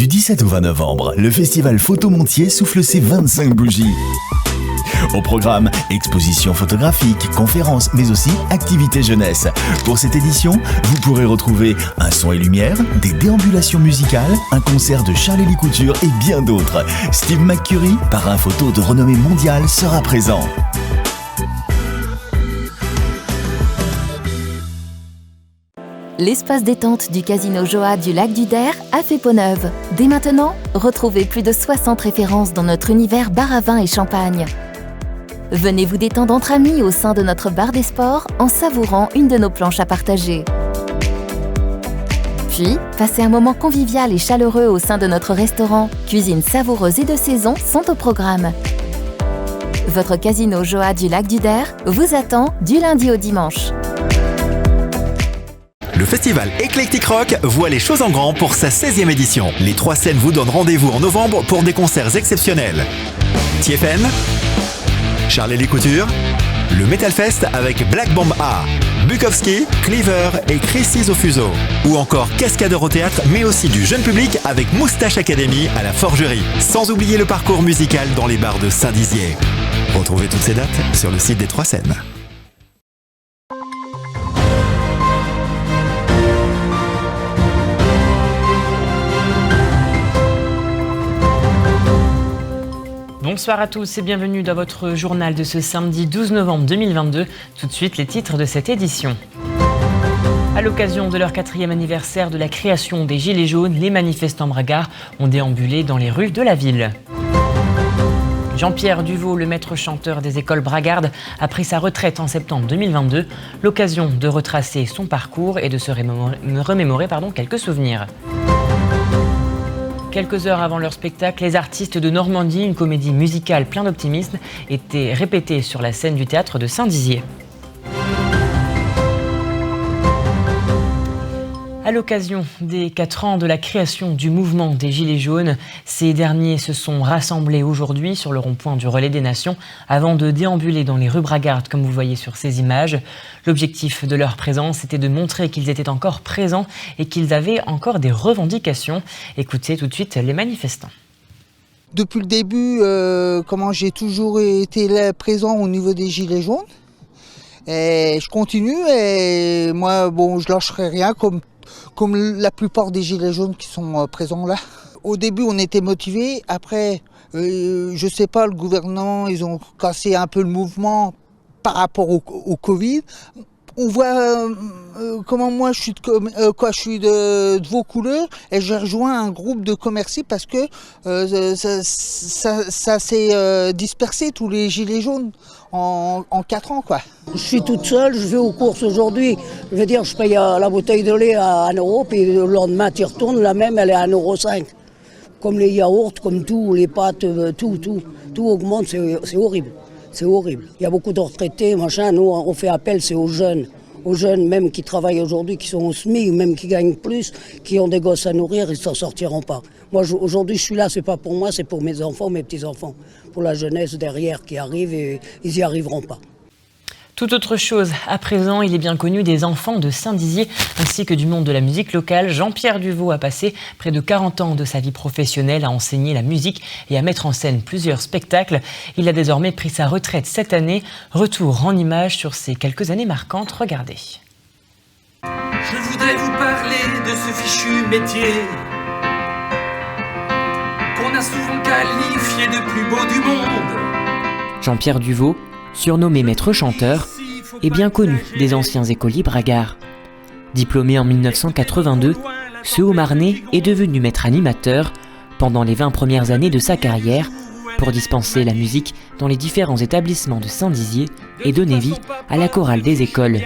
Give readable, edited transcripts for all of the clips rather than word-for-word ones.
Du 17 au 20 novembre, le festival Photomontier souffle ses 25 bougies. Au programme, expositions photographiques, conférences, mais aussi activités jeunesse. Pour cette édition, vous pourrez retrouver un son et lumière, des déambulations musicales, un concert de Charlie Couture et bien d'autres. Steve McCurry, parrain photo de renommée mondiale, sera présent. L'espace détente du Casino Joa du Lac du Der a fait peau neuve. Dès maintenant, retrouvez plus de 60 références dans notre univers bar à vin et champagne. Venez vous détendre entre amis au sein de notre bar des sports en savourant une de nos planches à partager. Puis, passez un moment convivial et chaleureux au sein de notre restaurant. Cuisine savoureuse et de saison sont au programme. Votre Casino Joa du Lac du Der vous attend du lundi au dimanche. Le festival Eclectic Rock voit les choses en grand pour sa 16e édition. Les 3 scènes vous donnent rendez-vous en novembre pour des concerts exceptionnels. TFN, Charlie Couture, le Metal Fest avec Black Bomb A, Bukowski, Cleaver et Chrissy Zofuso. Ou encore Cascadeur au théâtre, mais aussi du jeune public avec Moustache Academy à la Forgerie. Sans oublier le parcours musical dans les bars de Saint-Dizier. Retrouvez toutes ces dates sur le site des 3 scènes. Bonsoir à tous et bienvenue dans votre journal de ce samedi 12 novembre 2022. Tout de suite, les titres de cette édition. À l'occasion de leur 4e anniversaire de la création des Gilets jaunes, les manifestants bragards ont déambulé dans les rues de la ville. Jean-Pierre Duvaux, le maître chanteur des écoles bragardes, a pris sa retraite en septembre 2022. L'occasion de retracer son parcours et de se remémorer quelques souvenirs. Quelques heures avant leur spectacle, les artistes de Normandie, une comédie musicale plein d'optimisme, étaient répétés sur la scène du théâtre de Saint-Dizier. À l'occasion des 4 ans de la création du mouvement des Gilets jaunes, ces derniers se sont rassemblés aujourd'hui sur le rond-point du Relais des Nations avant de déambuler dans les rues bragardes, comme vous voyez sur ces images. L'objectif de leur présence était de montrer qu'ils étaient encore présents et qu'ils avaient encore des revendications. Écoutez tout de suite les manifestants. Depuis le début, j'ai toujours été là, présent au niveau des Gilets jaunes. Et je continue et moi, je lâcherai rien comme la plupart des Gilets jaunes qui sont présents là. Au début, on était motivés. Après, je sais pas, le gouvernement, ils ont cassé un peu le mouvement par rapport au Covid. On voit comment moi je suis de vos couleurs et j'ai rejoint un groupe de commerçants parce que ça s'est dispersé tous les gilets jaunes en 4 ans quoi. Je suis toute seule, je vais aux courses aujourd'hui. Je veux dire, je paye la bouteille de lait à 1 euro, puis le lendemain tu retournes, la même elle est à 1,5 €. Comme les yaourts, comme tout, les pâtes, tout augmente, c'est horrible. C'est horrible. Il y a beaucoup de retraités, machin. Nous, on fait appel, c'est aux jeunes même qui travaillent aujourd'hui, qui sont au SMIC, même qui gagnent plus, qui ont des gosses à nourrir, ils ne s'en sortiront pas. Moi, aujourd'hui, je suis là, c'est pas pour moi, c'est pour mes enfants, mes petits-enfants. Pour la jeunesse derrière qui arrive et ils n'y arriveront pas. Tout autre chose, à présent, il est bien connu des enfants de Saint-Dizier ainsi que du monde de la musique locale. Jean-Pierre Duvaux a passé près de 40 ans de sa vie professionnelle à enseigner la musique et à mettre en scène plusieurs spectacles. Il a désormais pris sa retraite cette année. Retour en images sur ces quelques années marquantes. Regardez. Je voudrais vous parler de ce fichu métier qu'on a souvent qualifié de plus beau du monde. Jean-Pierre Duvaux, surnommé maître chanteur, est bien connu des anciens écoliers bragards. Diplômé en 1982, ce Haut-Marnais est devenu maître animateur pendant les 20 premières années de sa carrière pour dispenser la musique dans les différents établissements de Saint-Dizier et donner vie à la chorale des écoles.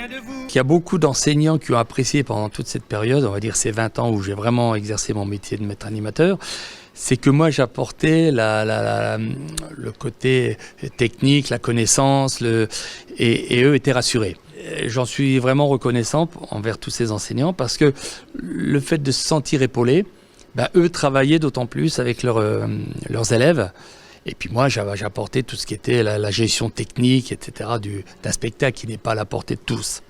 Il y a beaucoup d'enseignants qui ont apprécié pendant toute cette période, on va dire ces 20 ans où j'ai vraiment exercé mon métier de maître animateur, c'est que moi j'apportais le côté technique, la connaissance, et eux étaient rassurés. J'en suis vraiment reconnaissant envers tous ces enseignants parce que le fait de se sentir épaulés, eux travaillaient d'autant plus avec leurs élèves. Et puis moi j'apportais tout ce qui était la gestion technique, etc. d'un spectacle qui n'est pas à la portée de tous.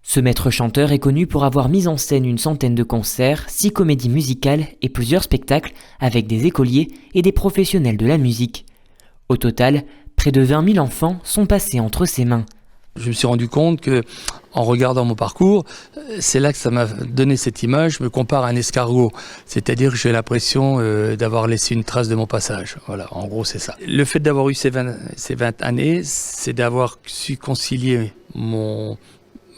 Ce maître-chanteur est connu pour avoir mis en scène une centaine de concerts, 6 comédies musicales et plusieurs spectacles avec des écoliers et des professionnels de la musique. Au total, près de 20 000 enfants sont passés entre ses mains. Je me suis rendu compte que, en regardant mon parcours, c'est là que ça m'a donné cette image. Je me compare à un escargot, c'est-à-dire que j'ai l'impression d'avoir laissé une trace de mon passage. Voilà, en gros, c'est ça. Le fait d'avoir eu ces 20 années, c'est d'avoir su concilier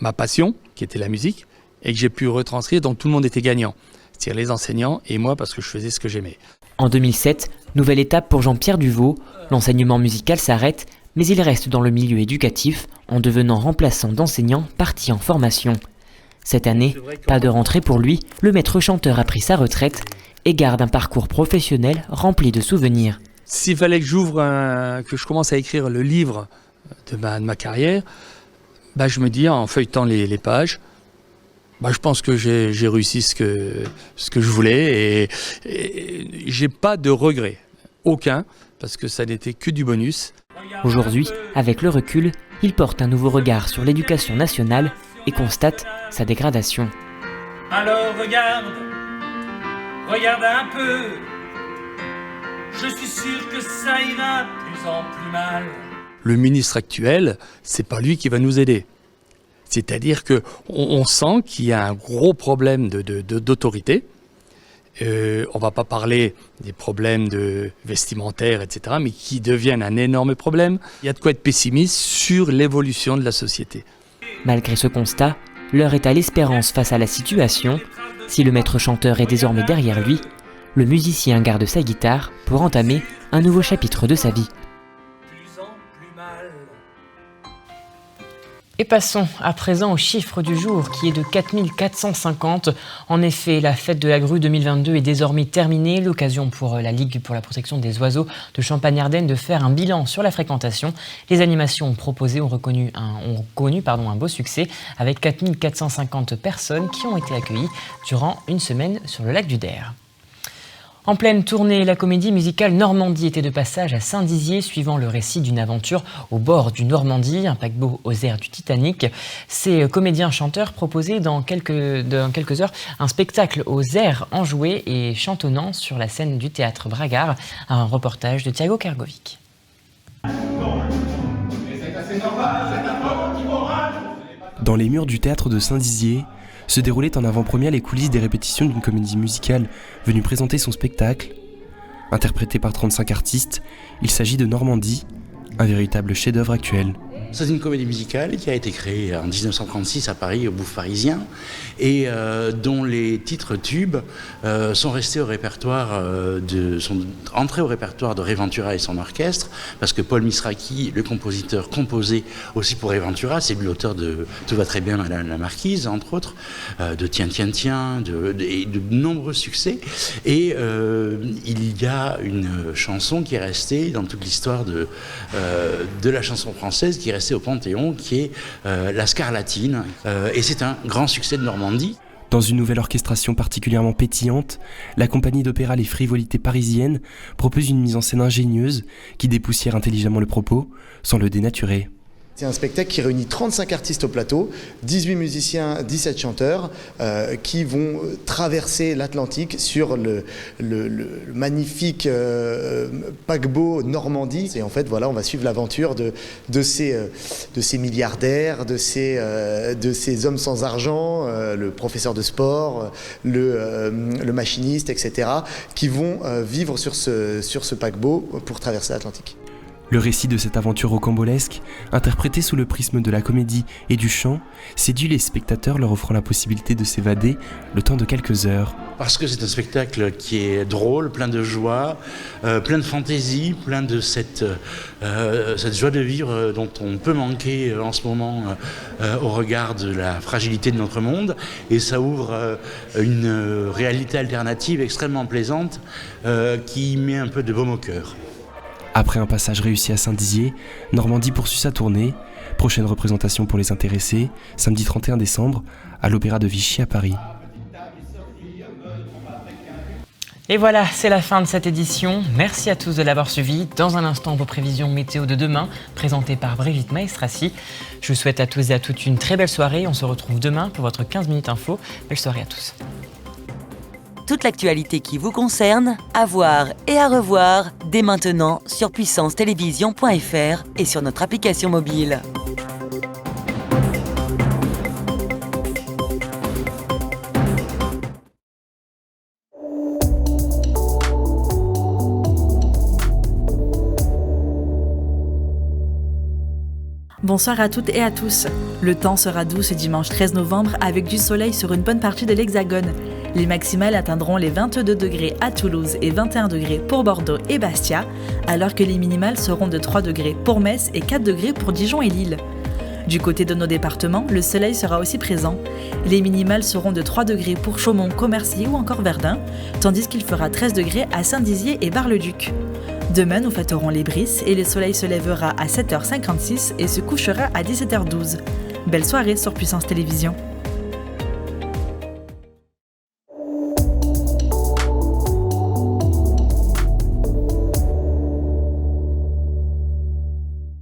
ma passion, qui était la musique, et que j'ai pu retranscrire, donc tout le monde était gagnant. C'est-à-dire les enseignants et moi, parce que je faisais ce que j'aimais. En 2007, nouvelle étape pour Jean-Pierre Duvaux. L'enseignement musical s'arrête, mais il reste dans le milieu éducatif en devenant remplaçant d'enseignants partis en formation. Cette année, pas de rentrée pour lui, le maître chanteur a pris sa retraite et garde un parcours professionnel rempli de souvenirs. S'il fallait que que je commence à écrire le livre de ma carrière, je me dis, en feuilletant les pages, je pense que j'ai réussi ce que je voulais et j'ai pas de regret, aucun, parce que ça n'était que du bonus. Aujourd'hui, avec le recul, il porte un nouveau regard sur l'éducation nationale et constate sa dégradation. Alors regarde un peu, je suis sûr que ça ira de plus en plus mal. Le ministre actuel, c'est pas lui qui va nous aider. C'est-à-dire qu'on sent qu'il y a un gros problème d'autorité. On va pas parler des problèmes vestimentaires, etc., mais qui deviennent un énorme problème. Il y a de quoi être pessimiste sur l'évolution de la société. Malgré ce constat, l'heure est à l'espérance face à la situation. Si le maître chanteur est désormais derrière lui, le musicien garde sa guitare pour entamer un nouveau chapitre de sa vie. Et passons à présent au chiffre du jour qui est de 4450. En effet, la fête de la grue 2022 est désormais terminée. L'occasion pour la Ligue pour la protection des oiseaux de Champagne-Ardenne de faire un bilan sur la fréquentation. Les animations proposées ont connu un beau succès avec 4450 personnes qui ont été accueillies durant une semaine sur le lac du Der. En pleine tournée, la comédie musicale Normandie était de passage à Saint-Dizier, suivant le récit d'une aventure au bord du Normandie, un paquebot aux airs du Titanic. Ces comédiens-chanteurs proposaient dans quelques heures un spectacle aux airs enjoués et chantonnants sur la scène du théâtre Bragard, un reportage de Thiago Kergovic. Dans les murs du théâtre de Saint-Dizier, se déroulait en avant-première les coulisses des répétitions d'une comédie musicale venue présenter son spectacle. Interprété par 35 artistes, il s'agit de Normandie, un véritable chef-d'œuvre actuel. C'est une comédie musicale qui a été créée en 1936 à Paris, au Bouffe parisien, et dont les titres tubes sont restés au répertoire, sont entrés au répertoire de Ray Ventura et son orchestre, parce que Paul Misraki, le compositeur, composait aussi pour Ray Ventura. C'est lui l'auteur de Tout va très bien, Madame la Marquise, entre autres, de Tiens, tiens, tiens, et de nombreux succès. Et il y a une chanson qui est restée dans toute l'histoire de la chanson française, qui est restée au Panthéon, qui est la Scarlatine, et c'est un grand succès de Normandie. Dans une nouvelle orchestration particulièrement pétillante, la compagnie d'opéra Les Frivolités Parisiennes propose une mise en scène ingénieuse qui dépoussière intelligemment le propos sans le dénaturer. C'est un spectacle qui réunit 35 artistes au plateau, 18 musiciens, 17 chanteurs, qui vont traverser l'Atlantique sur le magnifique paquebot Normandie. Et en fait, voilà, on va suivre l'aventure de ces milliardaires, de ces hommes sans argent, le professeur de sport, le machiniste, etc., qui vont vivre sur ce paquebot pour traverser l'Atlantique. Le récit de cette aventure rocambolesque, interprété sous le prisme de la comédie et du chant, séduit les spectateurs leur offrant la possibilité de s'évader le temps de quelques heures. Parce que c'est un spectacle qui est drôle, plein de joie, plein de fantaisie, plein de cette joie de vivre dont on peut manquer en ce moment au regard de la fragilité de notre monde. Et ça ouvre une réalité alternative extrêmement plaisante qui met un peu de baume au cœur. Après un passage réussi à Saint-Dizier, Normandie poursuit sa tournée. Prochaine représentation pour les intéressés, samedi 31 décembre, à l'Opéra de Vichy à Paris. Et voilà, c'est la fin de cette édition. Merci à tous de l'avoir suivi. Dans un instant, vos prévisions météo de demain, présentées par Brigitte Maestrassi. Je vous souhaite à tous et à toutes une très belle soirée. On se retrouve demain pour votre 15 minutes info. Belle soirée à tous. Toute l'actualité qui vous concerne, à voir et à revoir dès maintenant sur puissancetélévision.fr et sur notre application mobile. Bonsoir à toutes et à tous. Le temps sera doux ce dimanche 13 novembre avec du soleil sur une bonne partie de l'Hexagone. Les maximales atteindront les 22 degrés à Toulouse et 21 degrés pour Bordeaux et Bastia, alors que les minimales seront de 3 degrés pour Metz et 4 degrés pour Dijon et Lille. Du côté de nos départements, le soleil sera aussi présent. Les minimales seront de 3 degrés pour Chaumont, Commercy ou encore Verdun, tandis qu'il fera 13 degrés à Saint-Dizier et Bar-le-Duc. Demain, nous fêterons les Brises et le soleil se lèvera à 7h56 et se couchera à 17h12. Belle soirée sur Puissance Télévisions.